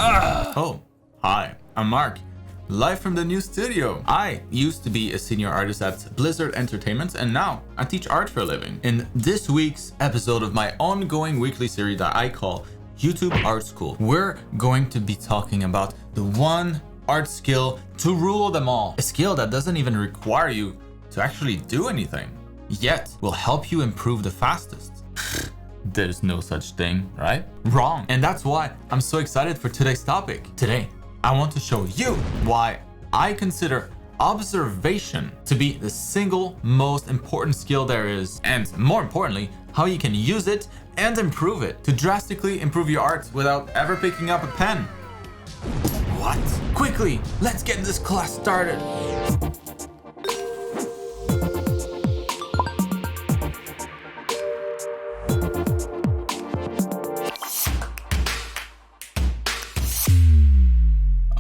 Oh, hi, I'm Marc, live from the new studio. I used to be a senior artist at Blizzard Entertainment, and now I teach art for a living. In this week's episode of my ongoing weekly series that I call YouTube Art School, we're going to be talking about the one art skill to rule them all. A skill that doesn't even require you to actually do anything, yet will help you improve the fastest. There's no such thing, right? Wrong. And that's why I'm so excited for today's topic. Today, I want to show you why I consider observation to be the single most important skill there is, and more importantly, how you can use it and improve it to drastically improve your art without ever picking up a pen. What? Quickly, let's get this class started.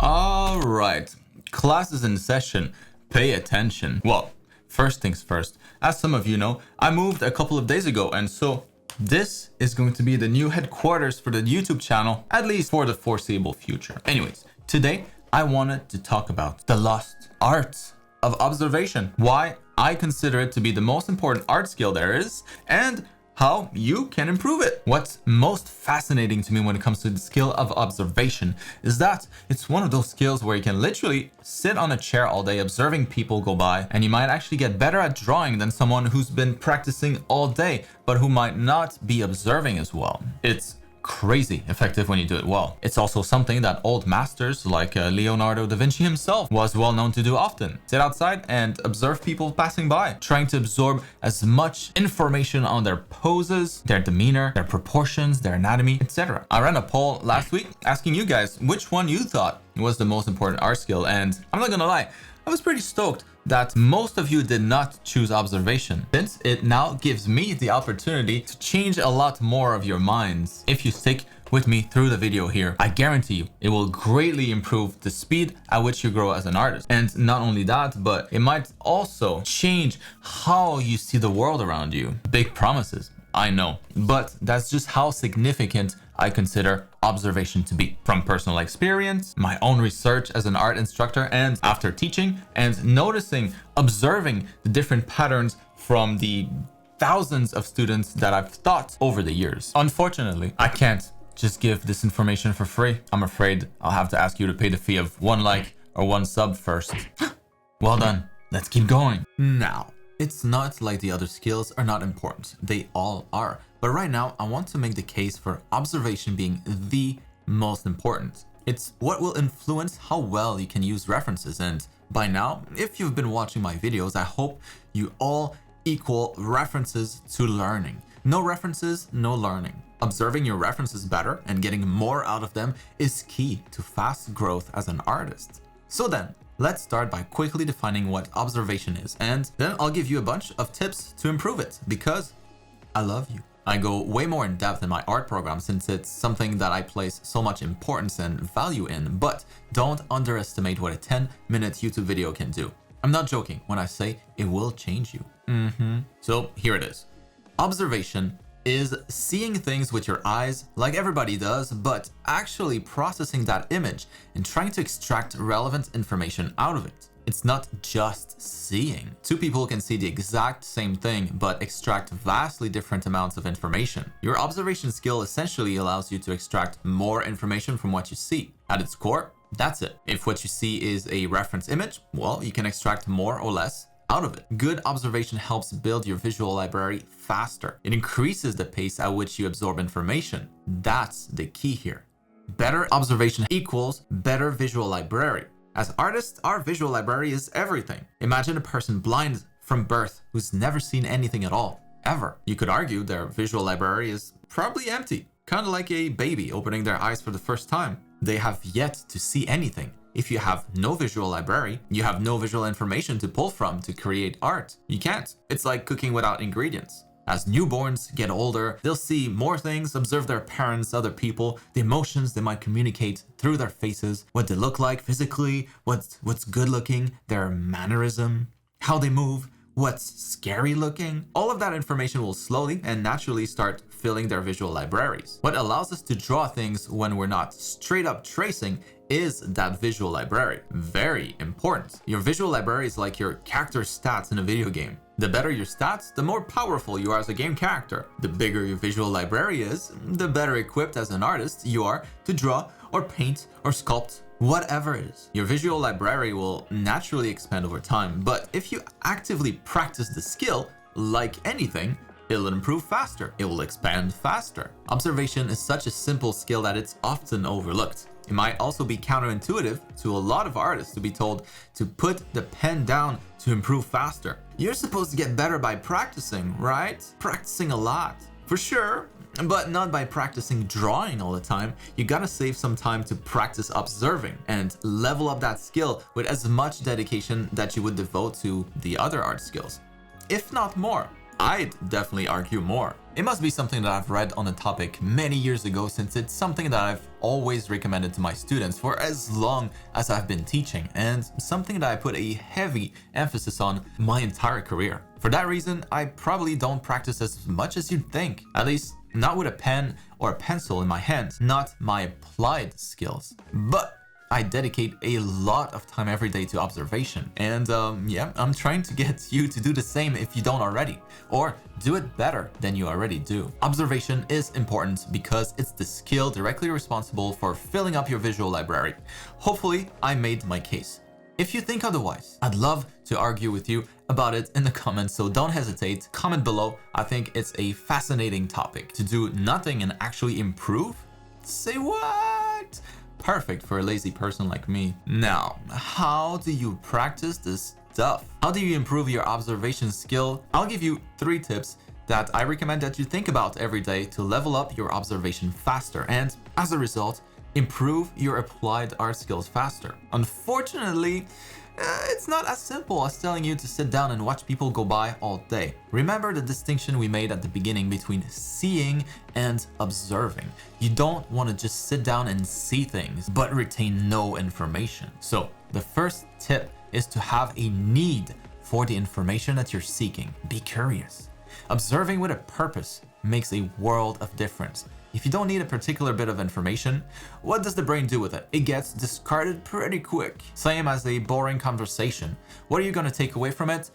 All right, class is in session. Pay attention. Well, first things first, as some of you know, I moved a couple of days ago, and so this is going to be the new headquarters for the YouTube channel, at least for the foreseeable future. Anyways, today I wanted to talk about the lost art of observation, why I consider it to be the most important art skill there is, and how you can improve it. What's most fascinating to me when it comes to the skill of observation is that it's one of those skills where you can literally sit on a chair all day observing people go by, and you might actually get better at drawing than someone who's been practicing all day, but who might not be observing as well. It's crazy effective when you do it well. It's also something that old masters like Leonardo da Vinci himself was well known to do often. Sit outside and observe people passing by, trying to absorb as much information on their poses, their demeanor, their proportions, their anatomy, etc. I ran a poll last week asking you guys which one you thought was the most important art skill, and I'm not gonna lie, I was pretty stoked that most of you did not choose observation, since it now gives me the opportunity to change a lot more of your minds. If you stick with me through the video here, I guarantee you it will greatly improve the speed at which you grow as an artist. And not only that, but it might also change how you see the world around you. Big promises, I know, but that's just how significant I consider observation to be. From personal experience, my own research as an art instructor, and after teaching and noticing, observing the different patterns from the thousands of students that I've taught over the years. Unfortunately, I can't just give this information for free. I'm afraid I'll have to ask you to pay the fee of 1 like or 1 sub first. Well done, let's keep going. Now, it's not like the other skills are not important. They all are. But right now, I want to make the case for observation being the most important. It's what will influence how well you can use references. And by now, if you've been watching my videos, I hope you all equal references to learning. No references, no learning. Observing your references better and getting more out of them is key to fast growth as an artist. So then, let's start by quickly defining what observation is, and then I'll give you a bunch of tips to improve it, because I love you. I go way more in depth in my art program since it's something that I place so much importance and value in, but don't underestimate what a 10-minute YouTube video can do. I'm not joking when I say it will change you. So here it is. Observation is seeing things with your eyes like everybody does, but actually processing that image and trying to extract relevant information out of it. It's not just seeing. Two people can see the exact same thing, but extract vastly different amounts of information. Your observation skill essentially allows you to extract more information from what you see. At its core, that's it. If what you see is a reference image, well, you can extract more or less out of it. Good observation helps build your visual library faster. It increases the pace at which you absorb information. That's the key here. Better observation equals better visual library. As artists, our visual library is everything. Imagine a person blind from birth who's never seen anything at all, ever. You could argue their visual library is probably empty, kind of like a baby opening their eyes for the first time. They have yet to see anything. If you have no visual library, you have no visual information to pull from to create art. You can't. It's like cooking without ingredients. As newborns get older, they'll see more things, observe their parents, other people, the emotions they might communicate through their faces, what they look like physically, what's good looking, their mannerism, how they move, what's scary looking. All of that information will slowly and naturally start filling their visual libraries. What allows us to draw things when we're not straight up tracing is that visual library. Very important. Your visual library is like your character stats in a video game. The better your stats, the more powerful you are as a game character. The bigger your visual library is, the better equipped as an artist you are to draw or paint or sculpt, whatever it is. Your visual library will naturally expand over time, but if you actively practice the skill, like anything, it'll improve faster. It will expand faster. Observation is such a simple skill that it's often overlooked. It might also be counterintuitive to a lot of artists to be told to put the pen down to improve faster. You're supposed to get better by practicing, right? Practicing a lot. For sure, but not by practicing drawing all the time. You gotta save some time to practice observing and level up that skill with as much dedication that you would devote to the other art skills, if not more. I'd definitely argue more. It must be something that I've read on the topic many years ago, since it's something that I've always recommended to my students for as long as I've been teaching, and something that I put a heavy emphasis on my entire career. For that reason, I probably don't practice as much as you'd think, at least not with a pen or a pencil in my hand, not my applied skills. But I dedicate a lot of time every day to observation, and yeah, I'm trying to get you to do the same if you don't already, or do it better than you already do. Observation is important because it's the skill directly responsible for filling up your visual library. Hopefully, I made my case. If you think otherwise, I'd love to argue with you about it in the comments, so don't hesitate. Comment below. I think it's a fascinating topic. To do nothing and actually improve? Say what? Perfect for a lazy person like me. Now, how do you practice this stuff? How do you improve your observation skill? I'll give you 3 tips that I recommend that you think about every day to level up your observation faster and, as a result, improve your applied art skills faster. Unfortunately, it's not as simple as telling you to sit down and watch people go by all day. Remember the distinction we made at the beginning between seeing and observing. You don't want to just sit down and see things, but retain no information. So the first tip is to have a need for the information that you're seeking. Be curious. Observing with a purpose makes a world of difference. If you don't need a particular bit of information, what does the brain do with it? It gets discarded pretty quick. Same as a boring conversation. What are you going to take away from it?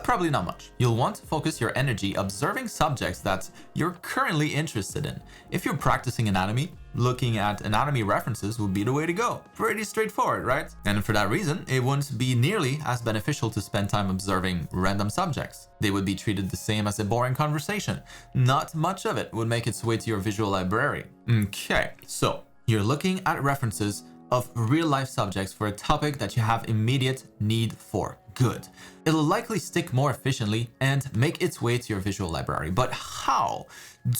Probably not much. You'll want to focus your energy observing subjects that you're currently interested in. If you're practicing anatomy, looking at anatomy references would be the way to go. Pretty straightforward, right? And for that reason, it wouldn't be nearly as beneficial to spend time observing random subjects. They would be treated the same as a boring conversation. Not much of it would make its way to your visual library. Okay, so you're looking at references of real-life subjects for a topic that you have immediate need for. Good. It'll likely stick more efficiently and make its way to your visual library. But how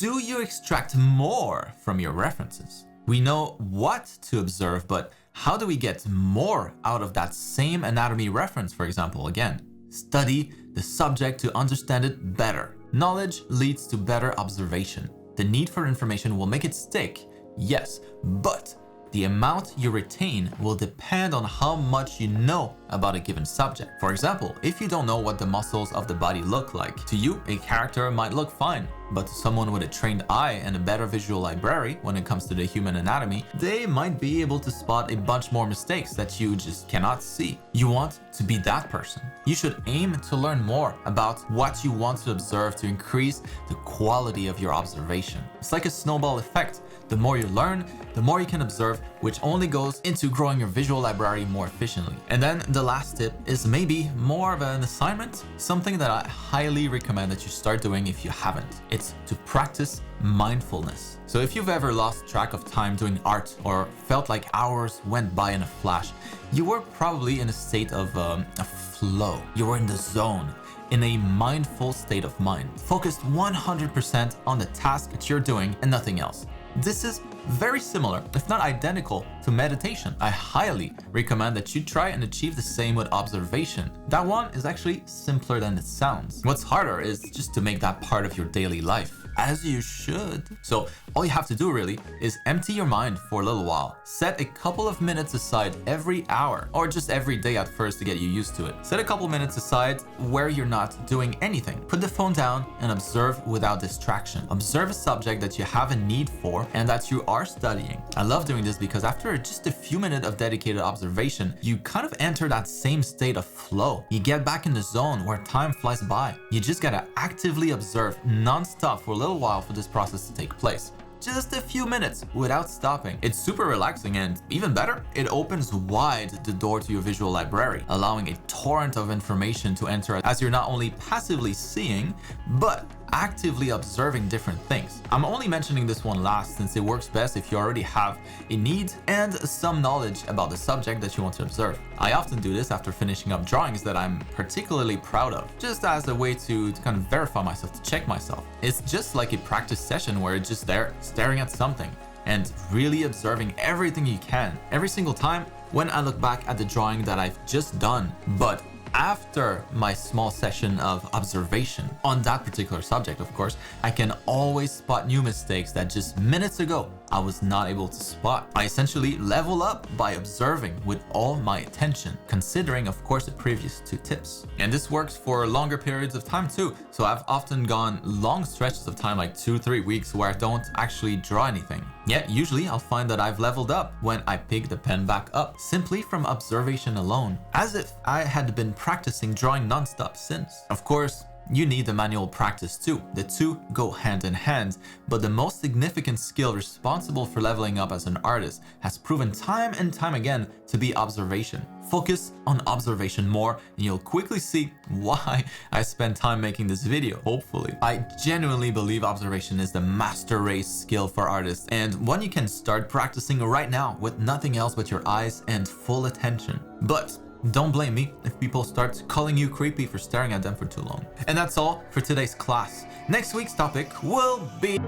do you extract more from your references? We know what to observe, but how do we get more out of that same anatomy reference, for example? Again, study the subject to understand it better. Knowledge leads to better observation. The need for information will make it stick, yes, but the amount you retain will depend on how much you know about a given subject. For example, if you don't know what the muscles of the body look like, to you, a character might look fine, but to someone with a trained eye and a better visual library when it comes to the human anatomy, they might be able to spot a bunch more mistakes that you just cannot see. You want to be that person. You should aim to learn more about what you want to observe to increase the quality of your observation. It's like a snowball effect. The more you learn, the more you can observe, which only goes into growing your visual library more efficiently. And then the last tip is maybe more of an assignment, something that I highly recommend that you start doing if you haven't. It's to practice mindfulness. So if you've ever lost track of time doing art or felt like hours went by in a flash, you were probably in a state of a flow. You were in the zone, in a mindful state of mind, focused 100% on the task that you're doing and nothing else. This is very similar, if not identical, to meditation. I highly recommend that you try and achieve the same with observation. That one is actually simpler than it sounds. What's harder is just to make that part of your daily life, as you should. So all you have to do really is empty your mind for a little while. Set a couple of minutes aside every hour, or just every day at first to get you used to it. Set a couple minutes aside where you're not doing anything. Put the phone down and observe without distraction. Observe a subject that you have a need for and that you are studying. I love doing this because after just a few minutes of dedicated observation, you kind of enter that same state of flow. You get back in the zone where time flies by. You just gotta actively observe non-stop for a little while for this process to take place. Just a few minutes without stopping. It's super relaxing, and even better, it opens wide the door to your visual library, allowing a torrent of information to enter as you're not only passively seeing, but actively observing different things. I'm only mentioning this one last since it works best if you already have a need and some knowledge about the subject that you want to observe. I often do this after finishing up drawings that I'm particularly proud of, just as a way to kind of verify myself, to check myself. It's just like a practice session where you're just there staring at something and really observing everything you can every single time when I look back at the drawing that I've just done. But after my small session of observation on that particular subject, of course, I can always spot new mistakes that just minutes ago I was not able to spot. I essentially level up by observing with all my attention, considering, of course, the previous two tips. And this works for longer periods of time too. So I've often gone long stretches of time, like 2-3 weeks, where I don't actually draw anything. Yet usually I'll find that I've leveled up when I pick the pen back up, simply from observation alone, as if I had been practicing drawing non-stop since. Of course, you need the manual practice too. The two go hand in hand, but the most significant skill responsible for leveling up as an artist has proven time and time again to be observation. Focus on observation more and you'll quickly see why I spent time making this video, hopefully. I genuinely believe observation is the master race skill for artists, and one you can start practicing right now with nothing else but your eyes and full attention. But don't blame me if people start calling you creepy for staring at them for too long. And that's all for today's class. Next week's topic will be...